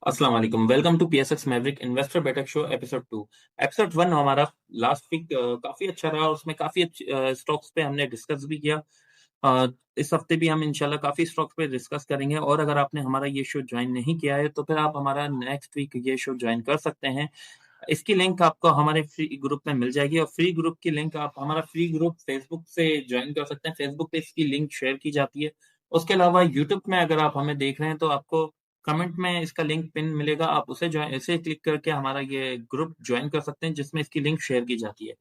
अस्सलाम वालेकुम। Welcome to PSX Maverick Investor बेटक शो एपिसोड 2। एपिसोड 1 हमारा लास्ट वीक काफी अच्छा रहा। उसमें काफी स्टॉक्स पे हमने डिस्कस भी किया। अ, इस हफ्ते भी हम इंशाल्लाह काफी स्टॉक्स पे डिस्कस करेंगे। और अगर आपने हमारा ये शो ज्वाइन नहीं किया है तो फिर आप हमारा नेक्स्ट वीक ये शो ज्वाइन कर सकते हैं। इसकी लिंक आपको हमारे फ्री ग्रुप में मिल जाएगी और फ्री ग्रुप की लिंक आप हमारा फ्री ग्रुप फेसबुक से ज्वाइन कर सकते हैं। फेसबुक पे इसकी लिंक शेयर की जाती है। उसके अलावा यूट्यूब में अगर आप हमें देख रहे हैं तो आपको कमेंट में इसका लिंक पिन मिलेगा। आप उसे ज्वाइन ऐसे क्लिक करके हमारा ये ग्रुप ज्वाइन कर सकते हैं जिसमें इसकी लिंक शेयर की जाती है।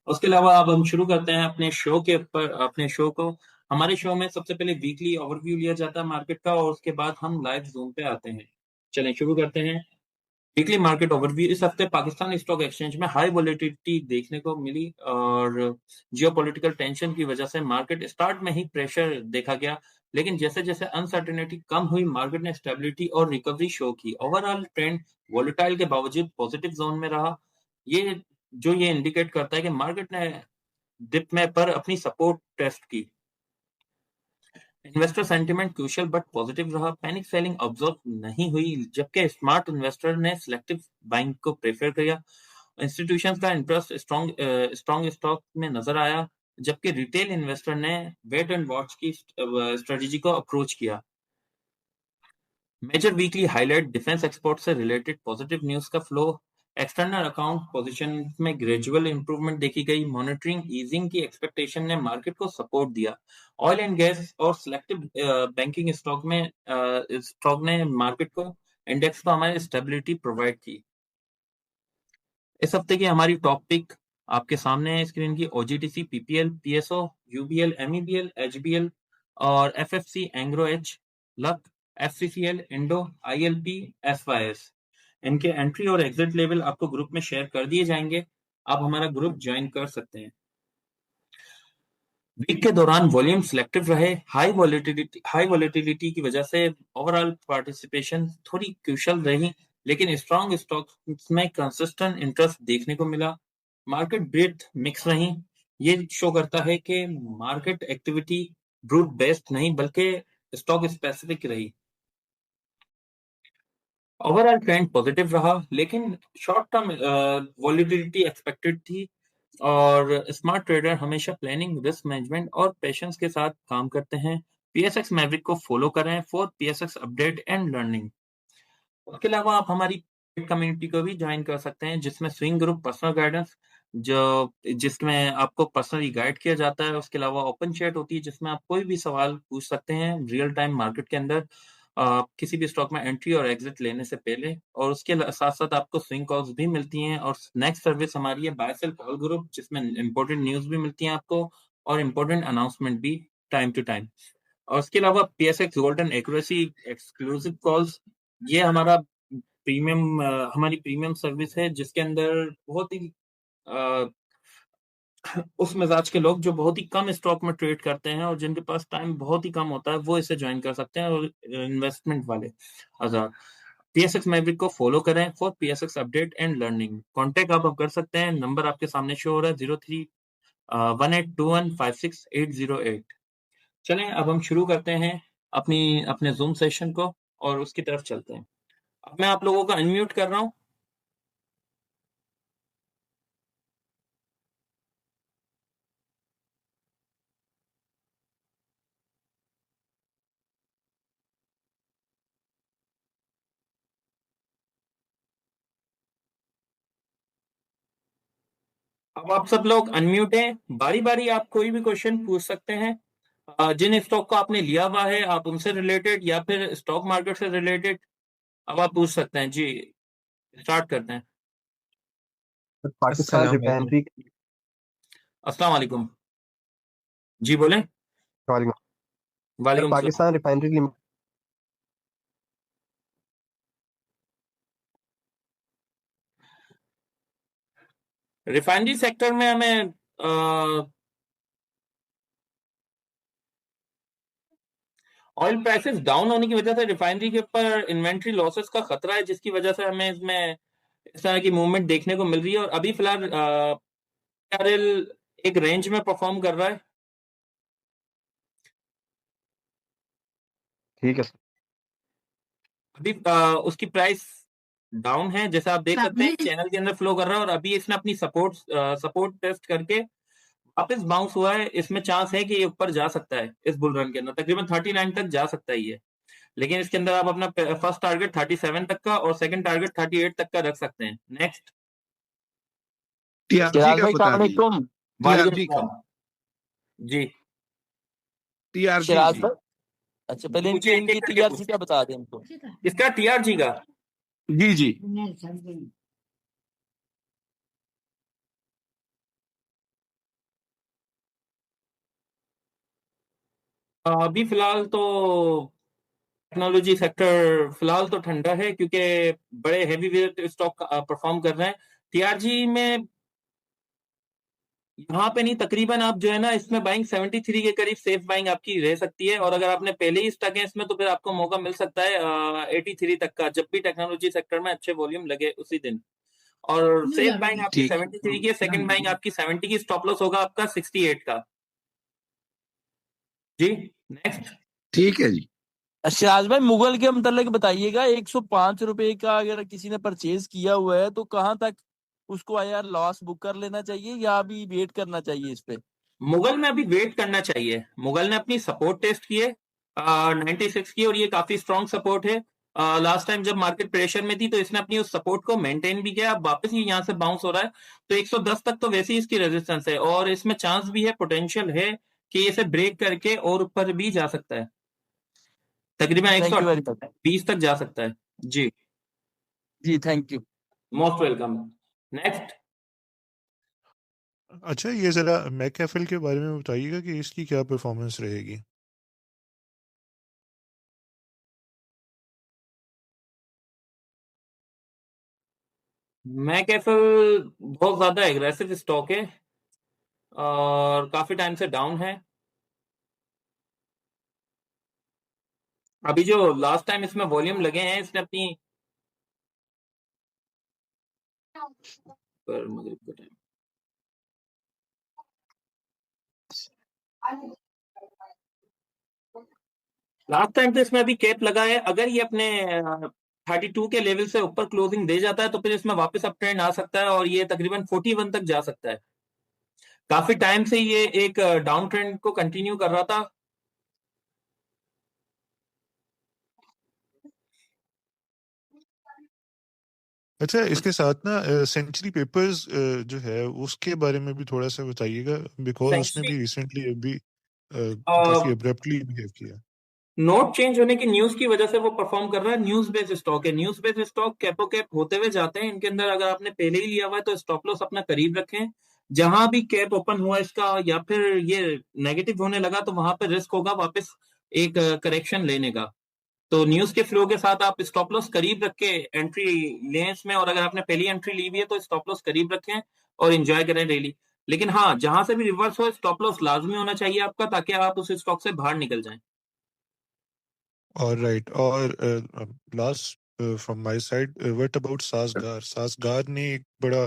उसके अलावा अब हम शुरू करते हैं अपने शो के ऊपर अपने शो को। हमारे शो में सबसे पहले वीकली ओवरव्यू लिया जाता है मार्केट का और उसके बाद हम लाइव जूम पे आते हैं। चलें शुरू करते हैं। Weekly market overview. इस हफ्ते पाकिस्तान स्टॉक एक्सचेंज में हाई वोलेटिलिटी देखने को मिली और जियोपॉलिटिकल टेंशन की वजह से मार्केट स्टार्ट में ही प्रेशर देखा गया। लेकिन जैसे जैसे अनसर्टेनिटी कम हुई मार्केट ने स्टेबिलिटी और रिकवरी शो की। ओवरऑल ट्रेंड वोलेटाइल के बावजूद पॉजिटिव जोन में रहा। ये इंडिकेट करता है कि मार्केट ने डिप में पर अपनी सपोर्ट टेस्ट की। Investor sentiment crucial but positive रहा। पैनिक सेलिंग ऑब्जर्व नहीं हुई जबकि स्मार्ट इन्वेस्टर ने सिलेक्टिव बाइंग को प्रेफर किया। इंस्टीट्यूशंस का इंटरेस्ट स्ट्रॉन्ग स्टॉक में नजर आया जबकि रिटेल इन्वेस्टर ने वेट एंड वॉच की स्ट्रेटजी को अप्रोच किया। Major weekly highlight defence export से रिलेटेड पॉजिटिव न्यूज का फ्लो। एक्सटर्नल अकाउंट पोजीशन में ग्रेजुअल इंप्रूवमेंट देखी गई। मॉनिटरिंग ईजिंग की एक्सपेक्टेशन ने मार्केट को सपोर्ट दिया। ऑयल एंड गैस और सिलेक्टिव बैंकिंग स्टॉक ने मार्केट को इंडेक्स को हमारे स्टेबिलिटी प्रोवाइड की। इस हफ्ते की हमारी टॉपिक आपके सामने है स्क्रीन की। OGDC, PPL, PSO, UBL, MEBL, HBL और FFC, Engro H, luck, FCCL, इंडो, आईएलपी, एसवाईएस। इनके एंट्री और एग्जिट लेवल आपको ग्रुप में शेयर कर दिए जाएंगे। आप हमारा ग्रुप ज्वाइन कर सकते हैं। वीक के दौरान वॉल्यूम सिलेक्टिव रहे। हाई वोलेटिलिटी की वजह से ओवरऑल पार्टिसिपेशन थोड़ी क्रूशियल रही। लेकिन स्ट्रॉन्ग स्टॉक्स में कंसिस्टेंट इंटरेस्ट देखने को मिला। मार्केट ब्रीथ मिक्स रही। ये शो करता है कि मार्केट एक्टिविटी ब्रूट बेस्ड नहीं बल्कि स्टॉक स्पेसिफिक रही। ओवरऑल ट्रेंड पॉजिटिव रहा लेकिन शॉर्ट टर्म वॉलिटिलिटी एक्सपेक्टेड थी। और स्मार्ट ट्रेडर हमेशा प्लानिंग, रिस्क मैनेजमेंट और पेशेंस के साथ काम करते हैं। पीएसएक्स मैवरिक को फॉलो करें for PSX update and learning. उसके अलावा आप हमारी कम्युनिटी को भी ज्वाइन कर सकते हैं जिसमें स्विंग ग्रुप, पर्सनल गाइडेंस जो जिसमें आपको पर्सनली गाइड किया जाता है। उसके अलावा ओपन चैट होती है जिसमें आप कोई भी सवाल पूछ सकते हैं रियल टाइम मार्केट के अंदर किसी भी स्टॉक में एंट्री और एग्जिट लेने से पहले। और उसके साथ साथ आपको स्विंग कॉल्स भी मिलती हैं। और नेक्स्ट सर्विस हमारी है बाय सेल कॉल ग्रुप जिसमें इंपॉर्टेंट न्यूज भी मिलती हैं आपको और इम्पोर्टेंट अनाउंसमेंट भी टाइम टू टाइम। और उसके अलावा PSX golden accuracy exclusive calls, ये हमारी प्रीमियम सर्विस है जिसके अंदर बहुत ही अ, उस मिजाज के लोग जो बहुत ही कम स्टॉक में ट्रेड करते हैं और जिनके पास टाइम बहुत ही कम होता है वो इसे ज्वाइन कर सकते हैं। और इन्वेस्टमेंट वाले हजार पीएसएक्स मैवरिक को फॉलो करें for PSX update and learning. Contact आप कर सकते हैं। नंबर आपके सामने शो हो रहा है 0318215688। चलें अब हम शुरू करते हैं अपने जूम सेशन को और उसकी तरफ चलते हैं। अब मैं आप लोगों को अनम्यूट कर रहा हूँ। अब आप सब लोग अनम्यूट हैं। बारी बारी आप कोई भी क्वेश्चन पूछ सकते हैं। जिन स्टॉक को आपने लिया हुआ है आप उनसे रिलेटेड या फिर स्टॉक मार्केट से रिलेटेड अब आप पूछ सकते हैं जी। स्टार्ट करते हैं। पाकिस्तान अस्सलाम वालेकुम। रिफाइनरी। अस्सलाम वालेकुम। जी बोलें। वालेकुम सलाम। Pakistan refinery limited. Refinery sector में हमें ऑयल प्राइसेस डाउन होने की वजह से रिफाइनरी के ऊपर इन्वेंट्री लॉसेस का खतरा है जिसकी वजह से हमें इसमें इस तरह की मूवमेंट देखने को मिल रही है। और अभी फिलहाल बैरल एक रेंज में परफॉर्म कर रहा है। ठीक है सर। अभी उसकी प्राइस डाउन है, जैसा आप देख सकते हैं चैनल के अंदर फ्लो कर रहा है, और अभी इसने अपनी सपोर्ट टेस्ट करके वापस बाउंस हुआ है। इसमें चांस है कि ये ऊपर जा सकता है, इस बुल रन के अंदर तकरीबन 39 तक जा सकता है ये। लेकिन इसके अंदर आप अपना फर्स्ट टारगेट 37 तक का और सेकंड टारगेट 38 तक का रख सकते हैं। नेक्स्ट। टीआरजी चिराग का भाई बता सलाम दिए। अलैकुम। वालेकुम टीआरजी का सलाम जी। टीआरजी चिराग जी भाई, अच्छा पहले पूछिए, एक इनकी एक करके टीआरजी पूछिए। क्या बता दें हमको। इसका टीआरजी का जी जी अभी फिलहाल तो टेक्नोलॉजी सेक्टर फिलहाल तो ठंडा है, क्योंकि बड़े हैवी वेट स्टॉक परफॉर्म कर रहे हैं। टीआरजी में यहाँ पे नहीं, तकरीबन आप जो है ना इसमें बाइंग 73 के करीब सेफ बाइंग आपकी रह सकती है, और अगर आपने पहले ही स्टक है इसमें तो फिर आपको मौका मिल सकता है 83 तक का, जब भी टेक्नोलॉजी सेक्टर में अच्छे वॉल्यूम लगे उसी दिन। और सेफ बाइंग आपकी ठीक 73 की है, सेकंड बाइंग आपकी 70 की, स्टॉप लॉस होगा आपका 68 का जी। नेक्स्ट। ठीक है जी। सिराज भाई मुगल के मतलब बताइएगा, 105 रुपए का अगर किसी ने परचेज किया हुआ है तो कहाँ तक उसको यार लॉस बुक कर लेना चाहिए या अभी वेट करना चाहिए इस पे। मुगल में अभी वेट करना चाहिए। मुगल ने अपनी सपोर्ट टेस्ट की है 96 की, और ये काफी स्ट्रॉन्ग सपोर्ट है। लास्ट टाइम जब मार्केट प्रेशर में थी तो इसने अपनी उस सपोर्ट को मेंटेन भी किया। अब वापस ये यहाँ से बाउंस हो रहा है, तो 110 तक तो वैसे ही इसकी रेजिस्टेंस है, और इसमें चांस भी है, पोटेंशियल है कि इसे ब्रेक करके और ऊपर भी जा सकता है, तकरीबन थैंक यू वेरी मच 120 तक जा सकता है जी। जी, thank you. Most welcome. Next. अच्छा, ये ज़रा मैकएफिल के बारे में बताइएगा कि इसकी क्या परफॉर्मेंस रहेगी। मैकएफिल बहुत ज्यादा एग्रेसिव स्टॉक है और काफी टाइम से डाउन है। अभी जो लास्ट टाइम इसमें वॉल्यूम लगे हैं इसने अपनी पर मगरिब का टाइम लास्ट टाइम तो इसमें अभी कैप लगा है। अगर ये अपने 32 के लेवल से ऊपर क्लोजिंग दे जाता है तो फिर इसमें वापस अप ट्रेंड आ सकता है, और ये तकरीबन 41 तक जा सकता है। काफी टाइम से ये एक डाउन ट्रेंड को कंटिन्यू कर रहा था। अच्छा, इसके साथ ना सेंचुरी पेपर्स जो है उसके बारे में भी थोड़ा सा बताइएगा, बिकॉज उसने सेंचुरी भी रिसेंटली अभी काफ़ी अब्रप्टली बिहेव किया। नोट चेंज होने की न्यूज की वजह से वो परफॉर्म कर रहा है। न्यूज बेस्ड स्टॉक है, news based stock capo cap होते हुए जाते हैं। इनके अंदर अगर आपने पहले ही लिया हुआ है तो स्टॉप लॉस अपना करीब रखें। जहां भी कैप ओपन हुआ इसका या फिर ये नेगेटिव होने लगा तो वहां पे रिस्क होगा वापस एक करेक्शन लेने का। तो न्यूज के फ्लो के साथ आप स्टॉप लॉस करीब रख के एंट्री लें इसमें, और अगर आपने पहली एंट्री ली हुई है तो स्टॉप लॉस करीब रखें और एंजॉय करें डेली। लेकिन हाँ, जहां से भी रिवर्स हो स्टॉप लॉस लाजमी होना चाहिए आपका, ताकि आप उस स्टॉक से बाहर निकल जाएं। और राइट, और last from my side, what about Sazgar. Sazgar ने एक बड़ा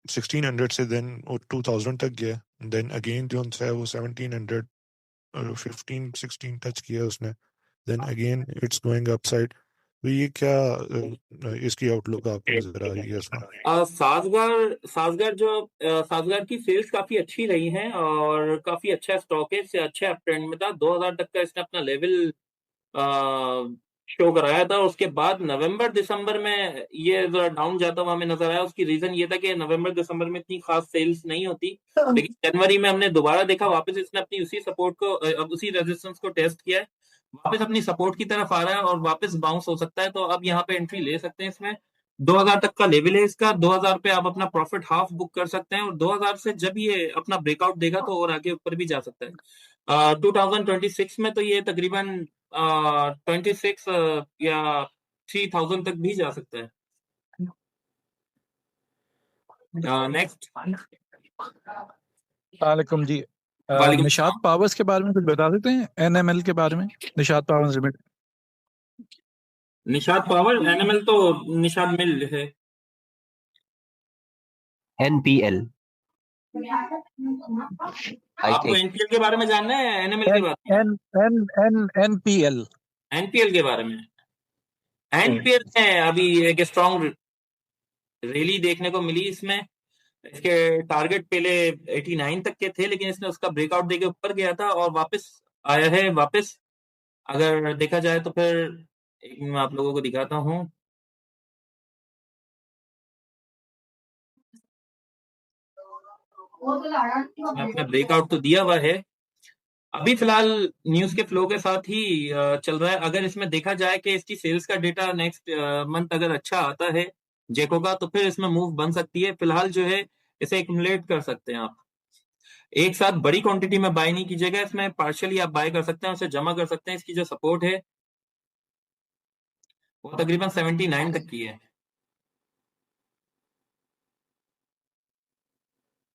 1600 से देन वो 2000 तक गया, देन अगेन जो है वो 1700 15-16 टच किया उसने, then again it's going upside. तो ये क्या इसकी आउटलुक आपको नजर आ रही है इसमें। साजगार की सेल्स काफी अच्छी रही हैं और काफी अच्छा स्टॉक है, इससे अच्छे अप ट्रेंड में था। 2000 तक का इसने अपना लेवल शो कराया था। उसके बाद नवंबर दिसंबर में ये जरा डाउन जाता हुआ हमें नजर आया। उसकी रीजन ये था कि नवंबर दिसंबर में इतनी खास सेल्स नहीं होती, लेकिन जनवरी में हमने दोबारा देखा वापस इसने अपनी उसी सपोर्ट को उसी रेजिस्टेंस को टेस्ट किया है, वापस अपनी सपोर्ट की तरफ आ रहा है और वापस बाउंस हो सकता है। तो अब यहाँ पे एंट्री ले सकते हैं इसमें। 2000 तक का लेवल है इसका, 2000 पे आप अपना प्रॉफिट हाफ बुक कर सकते हैं, और 2000 से जब ये अपना ब्रेकआउट देगा तो और आगे ऊपर भी जा सकता है। 2026 में तो ये तकरीबन 26 या 3000 तक भी जा सकता है। नेक्स्ट। वालेकुम जी। वालेकुम निशात सलाम। पावर्स के बारे में कुछ बता देते हैं, एनएमएल के बारे में। Nishat powers limited. Nishad power animal तो निषाद मिल है। एनपीएल आपको एनपीएल के बारे में जानना है एनिमल के बारे में? N N N N NPL NPL के बारे में एंड पेयर में अभी एक स्ट्रॉन्ग रैली देखने को मिली इसमें। इसके टारगेट पहले 89 तक के थे, लेकिन इसने उसका ब्रेकआउट देके ऊपर गया था और वापस आया है वापस। अगर देखा जाए तो फिर एक मैं आप लोगों को दिखाता हूँ। अपना ब्रेकआउट तो दिया हुआ है। अभी फिलहाल न्यूज के फ्लो के साथ ही चल रहा है। अगर इसमें देखा जाए कि इसकी सेल्स का डेटा नेक्स्ट मंथ अगर अच्छा आता है जेको का, तो फिर इसमें मूव बन सकती है। फिलहाल जो है इसे एक्युमुलेट कर सकते हैं आप। एक साथ बड़ी क्वांटिटी में बाय नहीं कीजिएगा, इसमें पार्शियली आप बाय कर सकते हैं, उसे जमा कर सकते हैं। इसकी जो सपोर्ट है वो तकरीबन 79 तक की है।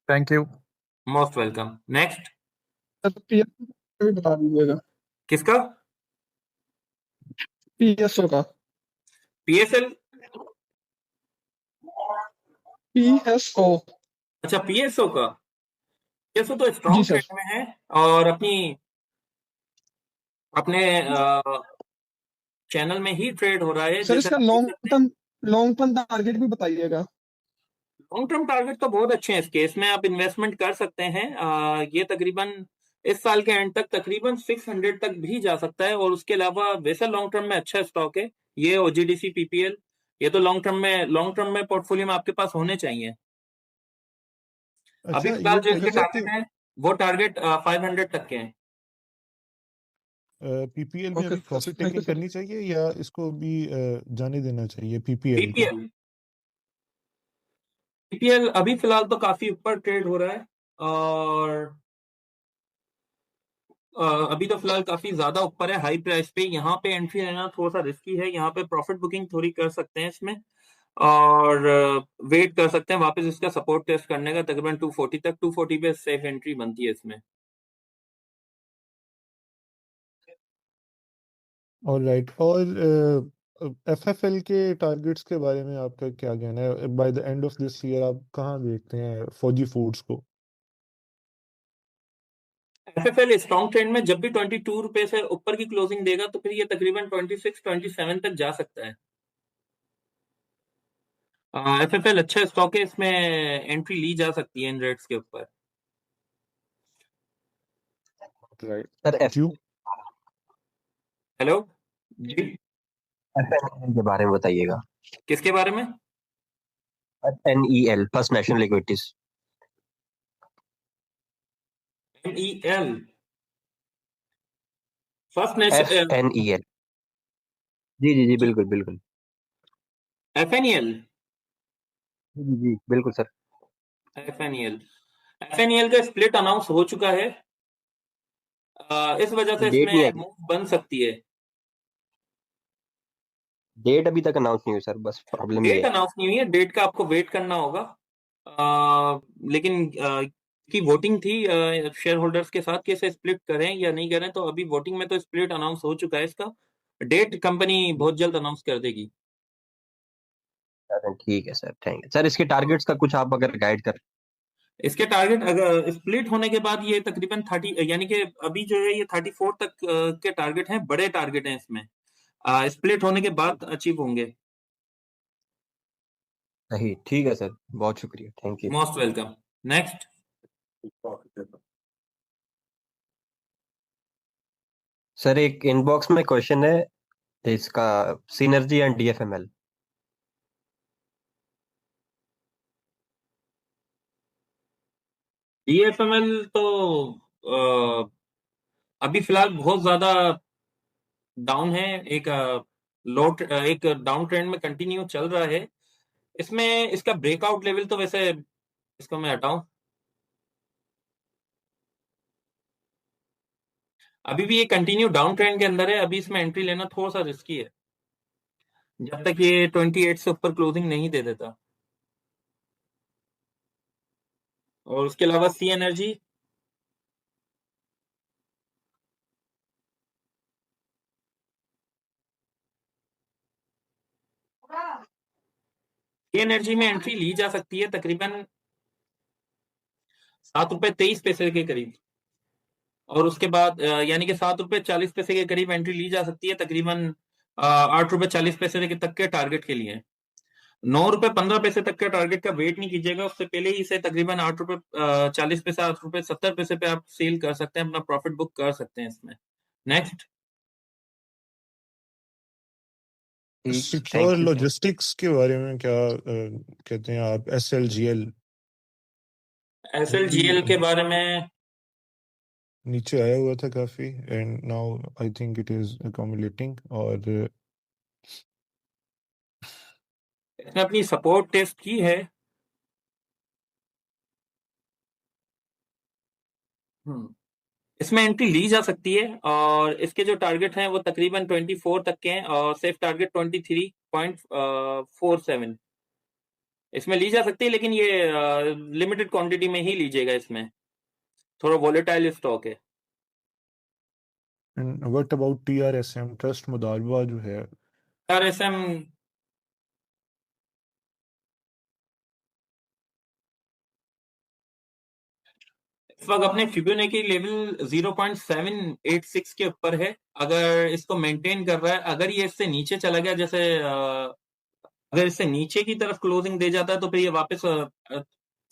Thank you. Most welcome. Next भी बता दीजिएगा किसका? पीएसओ का। पीएसएल? पीएसओ। अच्छा, पीएसओ का। पीएसओ तो जी स्ट्रॉन्ग सर। ट्रेंड में है और अपने चैनल में ही ट्रेड हो रहा है, सर जैसे इसका आप देख सकते हैं। लॉन्ग टर्म टारगेट भी बताइएगा। लॉन्ग टर्म टारगेट तो बहुत अच्छे हैं इसके, इसमें आप इन्वेस्टमेंट कर सकते हैं। ये तकरीबन इस साल के एंड तक तकरीबन 600 तक भी जा सकता है। और उसके अलावा वैसे लॉन्ग टर्म में अच्छा स्टॉक है ये ओजीडीसी पीपीएल। ये तो लॉन्ग टर्म में पोर्टफोलियो में आपके पास होने चाहिए। अभी अच्छा, फिलहाल ये जो इसके कहिएगा टारगेट कि है वो टारगेट 500 तक के हैं। पीपीएल में ओके अभी profit thank you taking sir. करनी चाहिए या इसको भी जाने देना चाहिए पीपीएल को? पीपीएल पीपीएल अभी फिलहाल तो काफी ऊपर ट्रेड हो रहा है और अभी तो फिलहाल काफी ज्यादा ऊपर है हाई प्राइस पे। यहाँ पे एंट्री लेना थोड़ा सा रिस्की है। यहाँ पे प्रॉफिट बुकिंग थोड़ी कर सकते हैं इसमें और वेट कर सकते हैं वापस इसका सपोर्ट टेस्ट करने का तकरीबन 240 तक। 240 पे सेफ एंट्री बनती है इसमें। ऑलराइट। और एफएफएल के टारगेट्स के बारे में आपका क्या कहना है? By the end of this year आप कहाँ देखते हैं फौजी फूड्स को? एफएफएल स्ट्रॉन्ग ट्रेंड में जब भी 22 रुपए से ऊपर की क्लोजिंग देगा तो फिर ये तकरीबन 26 27 तक जा सकता है। एफएफएल अच्छा स्टॉक है, इसमें एंट्री ली जा सकती है इन रेट्स के ऊपर। Right, sir thank you. Hello जी, FNEL के बारे में बताइएगा। किसके बारे में? FNEL first national equities. MEL first national FNEL। जी जी जी बिल्कुल बिल्कुल। एफएनईएल जी जी जी बिल्कुल सर। एफएनईएल एफएनईएल का स्प्लिट अनाउंस हो चुका है। इस वजह से डेट नहीं इसमें आई, मूव बन सकती है। डेट अभी तक अनाउंस नहीं हुई सर, बस प्रॉब्लम ये डेट है। अनाउंस नहीं हुई है, डेट का आपको वेट करना होगा। लेकिन की वोटिंग थी शेयर होल्डर्स के साथ कि इसे स्प्लिट करें या नहीं करें, तो अभी वोटिंग में तो स्प्लिट अनाउंस हो चुका है। इसका डेट कंपनी बहुत जल्द अनाउंस कर देगी। ठीक है सर, थैंक यू सर। इसके टारगेट्स का कुछ आप अगर गाइड कर। इसके टारगेट अगर स्प्लिट होने के बाद ये तकरीबन 30 यानी कि अभी जो है ये 34 तक के टारगेट हैं, बड़े टारगेट हैं इसमें। स्प्लिट होने के बाद अचीव होंगे। सही, ठीक है सर, बहुत शुक्रिया, thank you. Most welcome. Next sir एक इनबॉक्स में क्वेश्चन है इसका, सिनर्जी एंड DFML। डीएफएमएल तो अभी फिलहाल बहुत ज्यादा डाउन है। एक एक डाउन ट्रेंड में कंटिन्यू चल रहा है। इसमें इसका ब्रेकआउट लेवल तो वैसे इसको मैं हटाऊं, अभी भी ये कंटिन्यू डाउन ट्रेंड के अंदर है। अभी इसमें एंट्री लेना थोड़ा सा रिस्की है जब तक ये 28 से ऊपर क्लोजिंग नहीं दे देता। और उसके अलावा सी एनर्जी में एंट्री ली जा सकती है तकरीबन 7 रुपए 23 पैसे के करीब। और उसके बाद यानी कि 7 रुपए 40 पैसे के करीब एंट्री ली जा सकती है तकरीबन ₹8.40 तक के टारगेट के लिए। ₹9.15 तक के टारगेट का वेट नहीं कीजिएगा, उससे पहले ही इसे तकरीबन ₹8.40, ₹8.70 पे आप सेल कर सकते हैं, अपना प्रॉफिट बुक कर सकते हैं इसमें। नेक्स्ट। ठीक, सिक्योर थैंक यू। लॉजिस्टिक्स के बारे में क्या कहते हैं आप? SLGL SLGL के बारे में नीचे आया हुआ था काफी, and now I think it is accommodating, और इसने अपनी सपोर्ट टेस्ट की है। इसमें एंट्री ली जा सकती है और इसके जो टारगेट हैं वो तकरीबन 24 तक के हैं और सेफ टारगेट 23.47 इसमें ली जा सकती है, लेकिन ये लिमिटेड क्वांटिटी में ही लीजिएगा। इसमें थोड़ा वोलेटाइल स्टॉक है। And what about TRSM, trust मुदारबा जो है? RSM इस वक्त अपने फिबोनाची लेवल 0.786 के ऊपर है। अगर इसको मेंटेन कर रहा है, अगर ये इससे नीचे चला गया, जैसे अगर इससे नीचे की तरफ क्लोजिंग दे जाता है तो फिर ये वापस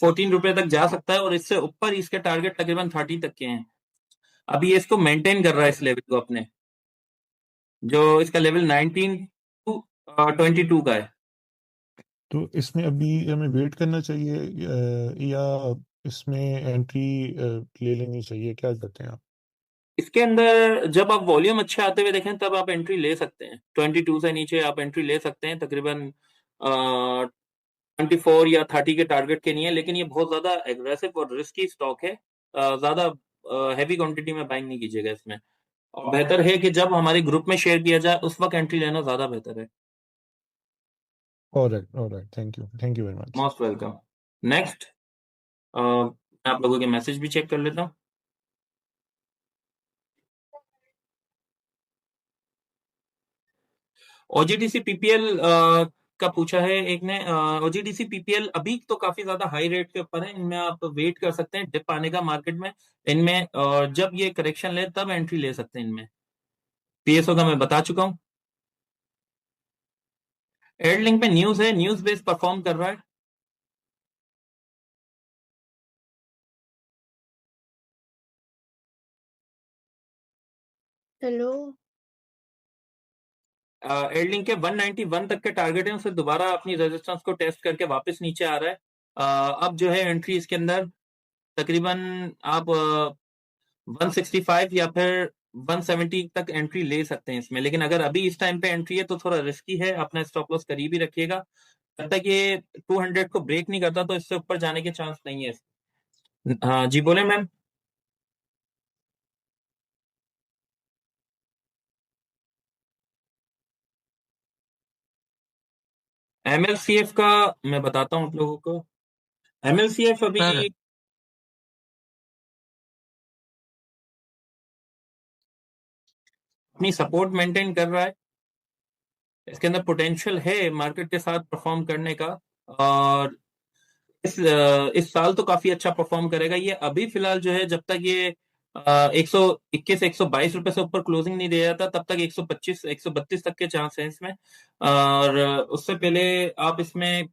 ₹14 तक जा सकता है और इससे ऊपर इसके टारगेट तकरीबन 30 तक के हैं। अभी ये इसको मेंटेन कर रहा है, इस लेवल को अपने, जो इसका लेवल 19 टू 22 का है। तो इसमें अभी हमें वेट करना चाहिए या इसमें एंट्री ले लेनी चाहिए? क्या कहते हैं आप? इसके अंदर जब आप वॉल्यूम अच्छे आते हुए देखें तब आप एंट्री ले सकते हैं। 22 से नीचे आप एंट्री ले सकते हैं, तकरीबन 24 या 30 के टारगेट के नहीं है, लेकिन ये बहुत ज्यादा एग्रेसिव और रिस्की स्टॉक है। ज्यादा हैवी क्वांटिटी में बाइंग नहीं कीजिएगा इसमें, और बेहतर है कि जब हमारे ग्रुप में शेयर किया जाए उस वक्त एंट्री लेना ज्यादा बेहतर है। Alright, thank you very much. Most welcome. Next. मैं आप लोगों के मैसेज भी चेक कर लेता हूँ। OGDC PPL का पूछा है एक ने। OGDC PPL अभी तो काफी ज्यादा हाई रेट के ऊपर है, इनमें आप वेट कर सकते हैं डिप आने का मार्केट में इनमें, और जब ये करेक्शन ले तब एंट्री ले सकते हैं इनमें। PSO का मैं बता चुका हूँ। एयरलिंक पे न्यूज है, न्यूज बेस्ड परफॉर्म कर रहा है। हेलो। एयरलिंक के 191 तक के टारगेट है, उसे दोबारा अपनी रेजिस्टेंस को टेस्ट करके वापस नीचे आ रहा है। अब जो है एंट्री इसके अंदर तकरीबन आप 165 या फिर 170 तक एंट्री ले सकते हैं इसमें, लेकिन अगर अभी इस टाइम पे एंट्री है तो थोड़ा रिस्की है। अपना स्टॉप लॉस करीब ही रखिएगा। जब तक ये 200 को ब्रेक नहीं करता तो इससे ऊपर जाने के चांस नहीं है। हाँ जी, बोले मैम। MLCF का मैं बताता हूँ आप लोगों को। MLCF अभी सर अपनी सपोर्ट मेंटेन कर रहा है। इसके अंदर पोटेंशियल है मार्केट के साथ परफॉर्म करने का, और इस साल तो काफी अच्छा परफॉर्म करेगा ये। अभी फिलहाल जो है, जब तक ये 121 122 रुपए से ऊपर क्लोजिंग नहीं दे जाता तब तक 125 132 तक के चांस है इसमें। और उससे पहले आप इसमें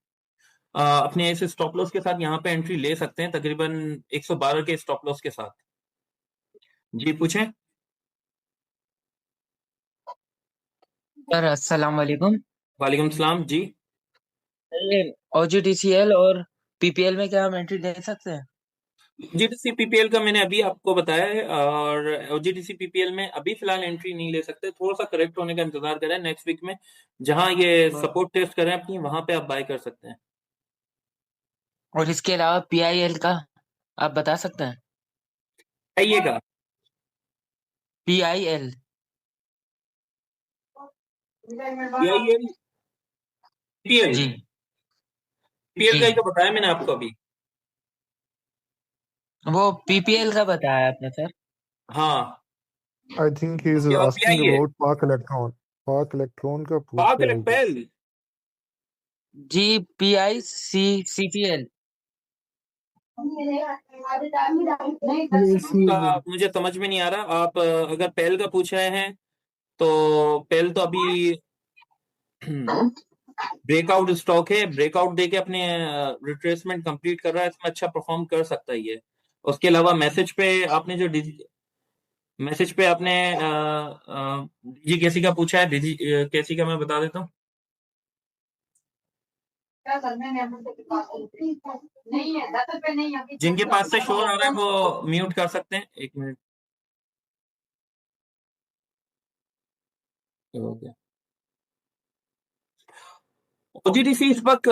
अपने ऐसे स्टॉप लॉस के साथ यहाँ पे एंट्री ले सकते हैं, तकरीबन 112 के स्टॉप लॉस के साथ। जी पूछें। सर अस्सलाम वालेकुम। वालेकुम सलाम जी। OGDCL और PPL में क्या हम एंट्री ले सकते हैं? OGDC PPL का मैंने अभी आपको बताया है, और OGDC PPL में अभी फिलहाल एंट्री नहीं ले सकते। थोड़ा सा करेक्ट होने का इंतजार करें नेक्स्ट वीक में, जहां ये सपोर्ट टेस्ट करें अपनी, वहां पे आप बाय कर सकते हैं। और इसके अलावा PIL का आप बता सकते हैं? आइएगा। PIL PIL PPL जी PPL जी का ही तो बताया मैंने आपको अभी। वो PPL का बताया आपने सर। हाँ, आई थिंक ही इज ये आस्किंग PI है। अबाउट पार्क इलेक्ट्रॉन का पूछ पाक रहा है। इलेक्ट्रिकल। जी PICCPL। का मुझे समझ में नहीं आ रहा। आप अगर पहल का पूछ रहे हैं तो पेल तो अभी ब्रेकआउट स्टॉक है, ब्रेकआउट देके अपने रिट्रेसमेंट कंप्लीट कर रहा है, इसमें अच्छा परफॉर्म कर सकता है ये। उसके अलावा मैसेज पे आपने जो मैसेज पे आपने डीजी केसी का पूछा है, डीजी केसी का मैं बता देता हूँ। जिनके पास से शोर आ रहा है वो म्यूट कर सकते हैं, 1 मिनट हो गया। ओजीडीसी इस वक्त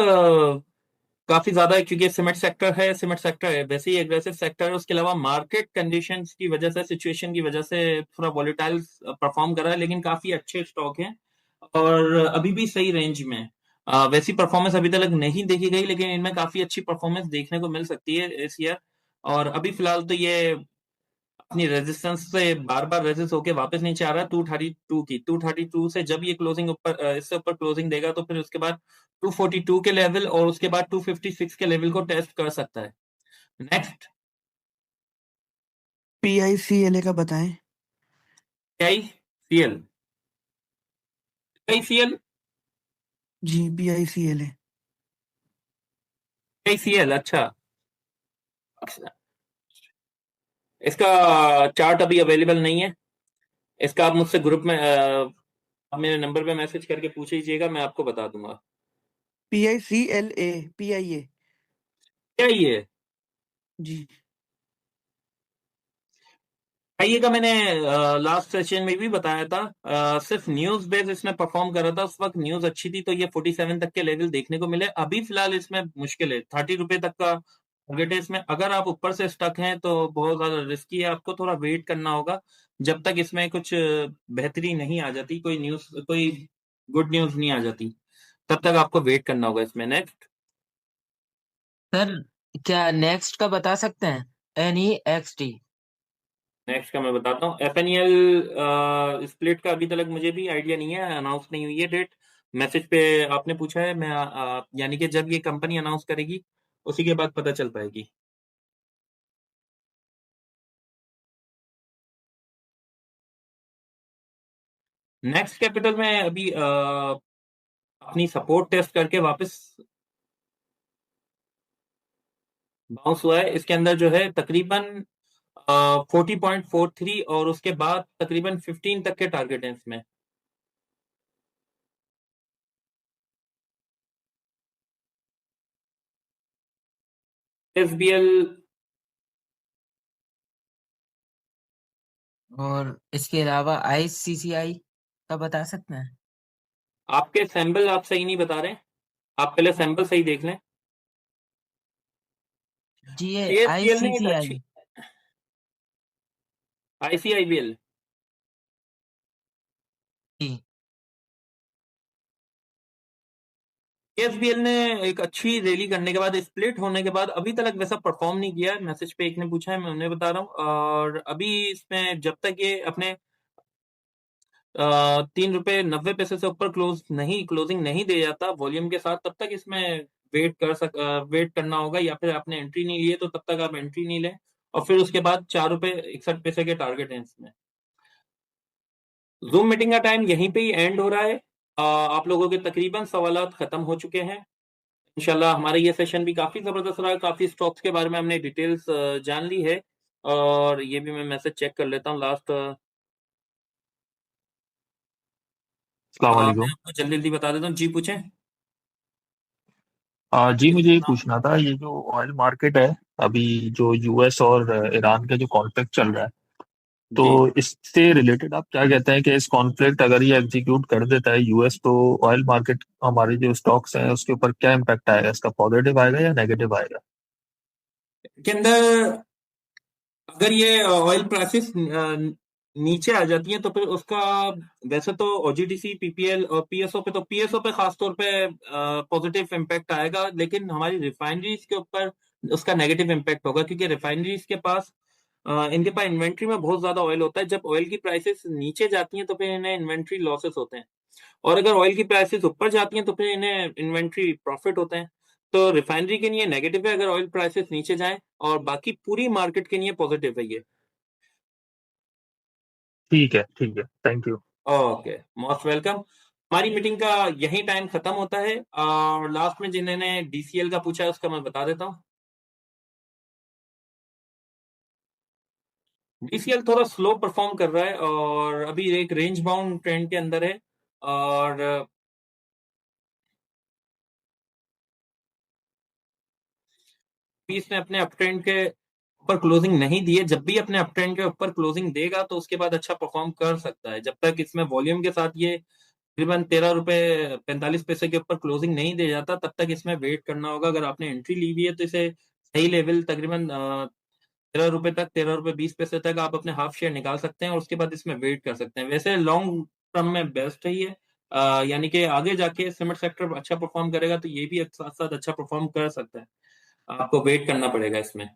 काफी ज्यादा है, क्योंकि सीमेंट सेक्टर है, सीमेंट सेक्टर है वैसे ही एग्रेसिव सेक्टर है। उसके अलावा मार्केट कंडीशंस की वजह से, सिचुएशन की वजह से थोड़ा वॉलेटाइल परफॉर्म कर रहा है, लेकिन काफी अच्छे स्टॉक हैं और अभी भी सही रेंज में है। वैसी परफॉर्मेंस अभी तक नहीं देखी गई, लेकिन इनमें काफी अच्छी परफॉर्मेंस देखने को मिल सकती है इस ईयर। और अभी फिलहाल तो ये अपनी रेजिस्टेंस से बार बार रेजिस्ट होके वापस नीचे आ रहा है 232 की। 232 से जब ये क्लोजिंग ऊपर इससे ऊपर क्लोजिंग देगा तो फिर उसके बाद 242 के लेवल और उसके बाद 256 के लेवल को टेस्ट कर सकता है। नेक्स्ट PICLA का बताएं। PICL PICL जी PICLA। PICL अच्छा, इसका चार्ट अभी अवेलेबल नहीं है। इसका आप मुझसे ग्रुप में आप मेरे नंबर पे मैसेज करके पूछ लीजिएगा, मैं आपको बता दूंगा। PICLA PIA क्या ये जी। आइए का मैंने लास्ट सेशन में भी बताया था, सिर्फ न्यूज बेस इसने परफॉर्म करा था। उस वक्त न्यूज अच्छी थी तो ये 47 तक के लेवल देखने को मिले। अभी फिलहाल इसमें मुश्किल है, 30 रुपए तक का टारगेट है इसमें। अगर आप ऊपर से स्टक हैं तो बहुत ज्यादा रिस्की है, आपको थोड़ा वेट करना होगा जब तक इसमें कुछ बेहतरी नहीं आ जाती, कोई न्यूज, कोई गुड न्यूज नहीं आ जाती, तब तक आपको वेट करना होगा इसमें। नेक्स्ट सर क्या नेक्स्ट का बता सकते हैं? NEXT। नेक्स्ट का मैं बताता हूँ। FNEL स्प्लिट का अभी तक मुझे भी आइडिया नहीं है, अनाउंस नहीं हुई है डेट। मैसेज पे आपने पूछा है, मैं यानी कि जब ये कंपनी अनाउंस करेगी उसी के बाद पता चल पाएगी। नेक्स्ट कैपिटल में अभी अपनी सपोर्ट टेस्ट करके वापस बाउंस हुआ है। इसके अंदर जो है तकरीबन 40.43 और उसके बाद तकरीबन 15 तक के टारगेट हैं इसमें। SBL और इसके अलावा ICCI का बता सकते हैं? आपके सैंपल आप सही नहीं बता रहे, आप पहले सैंपल सही देख लें। जी ये ASBL ने एक अच्छी ICCI। ICIBL जी एसबीएल ने एक अच्छी रैली करने के बाद, स्प्लिट होने के बाद अभी तक वैसा परफॉर्म नहीं किया है। मैसेज पे एक ने पूछा है, मैं उन्हें बता रहा हूँ। और अभी इसमें जब तक ये अपने 3 रुपए 90 पैसे से ऊपर क्लोजिंग नहीं दे जाता वॉल्यूम के साथ, तब तक इसमें वेट करना होगा। या फिर आपने एंट्री नहीं ली है तो तब तक आप एंट्री नहीं लें। और फिर उसके बाद 4 रुपए 61 पैसे के टारगेट हैं इसमें। जूम मीटिंग का टाइम यहीं पे ही एंड हो रहा है। आप लोगों के तकरीबन सवालात खत्म हो चुके हैं। इंशाल्लाह हमारा ये सेशन भी काफी जबरदस्त रहा, काफी स्टॉक्स के बारे में हमने डिटेल्स जान ली है। और ये भी मैं मैसेज चेक कर लेता हूँ लास्ट। अस्सलाम मैं वालेकुम। आपको जल्दी जल्दी बता देता हूँ, जी पूछें। जी मुझे ये पूछना था, ये जो ऑयल मार्केट है अभी, जो US और ईरान का जो कॉन्फ्लिक्ट चल रहा है, तो जी इससे रिलेटेड आप क्या कहते हैं कि इस कॉन्फ्लिक्ट अगर ये एग्जीक्यूट कर देता है US, तो ऑयल मार्केट, हमारे जो स्टॉक्स हैं उसके ऊपर क्या इम्पैक्ट आएगा? इसका पॉजिटिव आएगा या नेगेटिव आएगा? के अंदर अगर ये ऑयल प्राइसेस नीचे आ जाती हैं तो फिर उसका, वैसे तो OGDC PPL और PSO पे, तो PSO पे खास तौर पे पॉजिटिव इम्पैक्ट आएगा, लेकिन हमारी रिफाइनरीज के ऊपर उसका नेगेटिव इम्पैक्ट होगा, क्योंकि रिफाइनरीज के पास इनके पास इन्वेंट्री में बहुत ज्यादा ऑयल होता है। जब ऑयल की प्राइसेस नीचे जाती हैं तो फिर इन्हें इन्वेंट्री लॉसेस होते हैं, और अगर ऑयल की प्राइसेस ऊपर जाती हैं तो फिर इन्हें इन्वेंट्री प्रॉफिट होते हैं। तो रिफाइनरी के लिए नेगेटिव है अगर ऑयल प्राइसेस नीचे जाएं, और बाकी पूरी मार्केट के लिए पॉजिटिव है ये। ठीक है, ठीक है, thank you. Okay, most welcome. हमारी मीटिंग का यही टाइम खत्म होता है और लास्ट में जिन्होंने डीसीएल का पूछा है उसका मैं बता देता हूँ। डीसीएल थोड़ा स्लो परफॉर्म कर रहा है और अभी एक रेंज बाउंड ट्रेंड के अंदर है और इसने अपने अप ट्रेंड के ऊपर क्लोजिंग नहीं दी है। जब भी अपने अप ट्रेंड के ऊपर क्लोजिंग देगा तो उसके बाद अच्छा परफॉर्म कर सकता है। जब तक इसमें वॉल्यूम के साथ ये तकरीबन 13 रुपए 45 पैसे के ऊपर क्लोजिंग नहीं दे जाता तब तक इसमें वेट करना होगा। अगर आपने एंट्री ली हुई है तो इसे सही लेवल तकरीबन 13 रुपए तक 13 रुपए 20 पैसे तक आप अपने हाफ शेयर निकाल सकते हैं और उसके बाद इसमें वेट कर सकते हैं। वैसे लॉन्ग टर्म में बेस्ट है ये, यानी कि आगे जाके सीमेंट सेक्टर अच्छा परफॉर्म करेगा तो ये भी साथ साथ अच्छा परफॉर्म कर सकता है। आपको वेट करना पड़ेगा इसमें।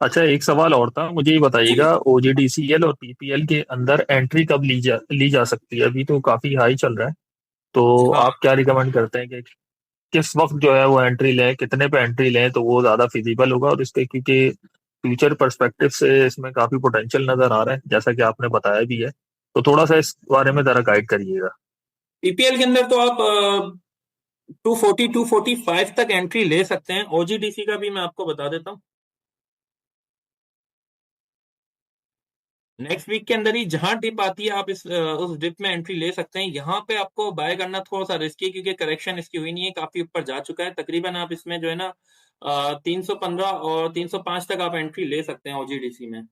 अच्छा, एक सवाल और था, मुझे ये बताइएगा ओजीडीसीएल और पीपीएल के अंदर एंट्री कब ली जा सकती है? अभी तो काफी हाई चल रहा है, तो हाँ, आप क्या रिकमेंड करते हैं कि किस वक्त जो है वो एंट्री लें, कितने पे एंट्री लें तो वो ज्यादा फिजिबल होगा? और इसके क्योंकि फ्यूचर पर्सपेक्टिव से इसमें काफी पोटेंशियल नजर आ रहा है जैसा कि आपने बताया भी है, तो थोड़ा सा इस बारे में जरा गाइड करिएगा। पीपीएल के अंदर तो आप 240 245 तक एंट्री ले सकते हैं। ओजीडीसी का भी मैं आपको बता देता हूँ। नेक्स्ट वीक के अंदर ही जहां डिप आती है आप उस डिप में एंट्री ले सकते हैं। यहाँ पे आपको बाय करना थोड़ा सा रिस्की है क्योंकि करेक्शन इसकी हुई नहीं है, काफी ऊपर जा चुका है। तकरीबन आप इसमें जो है ना 315 और 305 तक आप एंट्री ले सकते हैं ओजीडीसी में।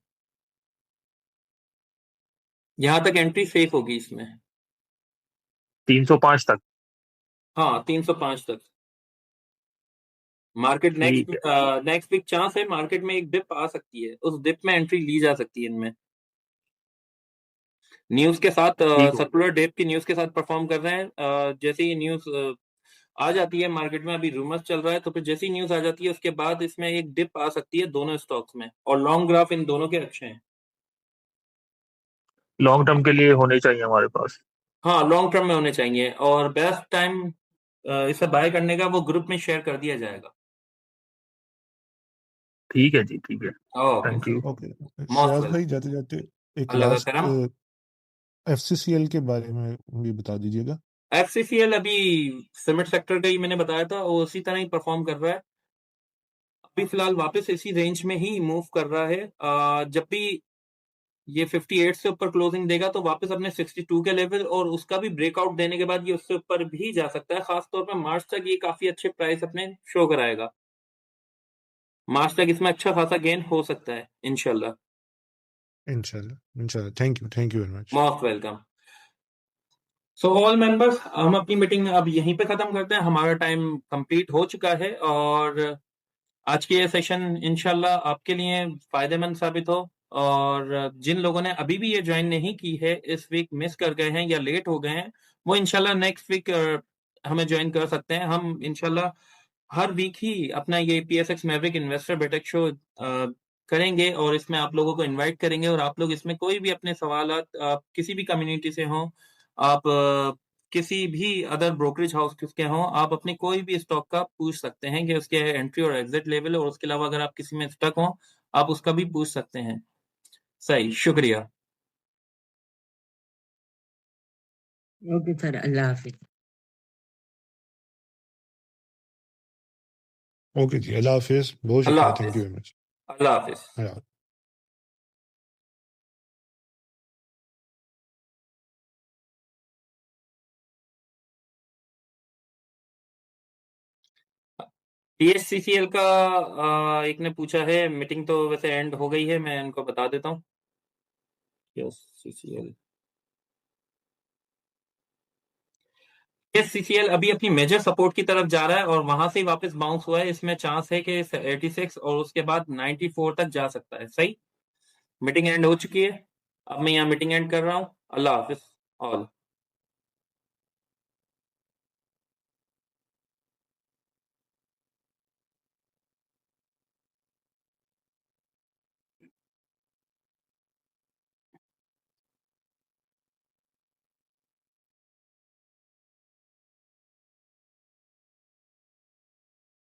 यहाँ तक एंट्री सेफ होगी इसमें। 305 तक? हाँ, 305 तक मार्केट ठीक है। नेक्स्ट वीक चांस है मार्केट में एक डिप आ सकती है, उस डिप में एंट्री ली जा सकती है इनमें। न्यूज के साथ ठीक हो सर्कुलर डेप की न्यूज के साथ परफॉर्म कर रहे हैं। जैसे ही न्यूज आ जाती है मार्केट में, अभी रूमर्स चल रहा है, तो फिर जैसी न्यूज आ जाती है उसके बाद इसमें एक डिप आ सकती है दोनों स्टॉक्स में और लॉन्ग ग्राफ इन दोनों के अच्छे हैं। लॉन्ग टर्म के लिए होने चाहिए हमारे पास। हाँ, लॉन्ग टर्म में होने चाहिए और बेस्ट टाइम इसे बाय करने का वो ग्रुप में शेयर कर दिया जाएगा। ठीक है जी, ठीक है, okay, thank you. Okay most Shahzad भाई, वेलकम। जाते जाते एक अल्लाह का लास्ट करम। एफसीसीएल के बारे में भी बता दीजिएगा। एफसीसीएल अभी सीमेंट सेक्टर का ही मैंने बताया था, वो उसी तरह ही परफॉर्म कर रहा है। अभी फिलहाल वापस इसी रेंज में ही मूव कर रहा है। जब भी ये 58 से ऊपर क्लोजिंग देगा तो वापस अपने 62 के लेवल और उसका भी ब्रेकआउट देने के बाद ये उससे ऊपर भी जा सकता है। खासतौर पर मार्च तक ये काफी अच्छे प्राइस अपने शो कराएगा। मार्च तक इसमें अच्छा खासा गेन हो सकता है इंशाल्लाह। इंशाल्लाह, thank you very much. Most welcome. So all members, हम अपनी मीटिंग अब यहीं पे खत्म करते हैं। हमारा टाइम कंप्लीट हो चुका है और आज की ये सेशन इंशाल्लाह आपके लिए फायदेमंद साबित हो। और जिन लोगों ने अभी भी ये ज्वाइन नहीं की है, इस वीक मिस कर गए हैं या लेट हो गए हैं, वो इंशाल्लाह नेक्स्ट वीक हमें ज्वाइन कर सकते हैं। हम इंशाल्लाह हर वीक ही अपना ये पीएसएक्स मैवरिक इन्वेस्टर बेटेक शो करेंगे और इसमें आप लोगों को इनवाइट करेंगे और आप लोग इसमें कोई भी अपने सवालात, आप किसी भी कम्युनिटी से हों, आप किसी भी अदर ब्रोकरेज हाउस के हों, आप अपने कोई भी स्टॉक का पूछ सकते हैं कि उसके एंट्री और एग्जिट लेवल, और उसके अलावा अगर आप किसी में स्टक हों आप उसका भी पूछ सकते हैं। सही, शुक्रिया। ओके सर, अल्लाह हाफिज। ओके जी, अल्लाह हाफिज, बहुत अल्लाह शुक्रिया, थैंक हाफिज। You very much. अल्लाह हाफिज। पीएचसीसीएल का एक ने पूछा है, मीटिंग तो वैसे एंड हो गई है, मैं इनको बता देता हूँ। पीएचसीसीएल अभी अपनी मेजर सपोर्ट की तरफ जा रहा है और वहां से वापस बाउंस हुआ है। इसमें चांस है कि 86 और उसके बाद 94 तक जा सकता है। सही, मीटिंग एंड हो चुकी है। अब मैं यहाँ मीटिंग एंड कर रहा हूँ। अल्लाह हाफिज ऑल।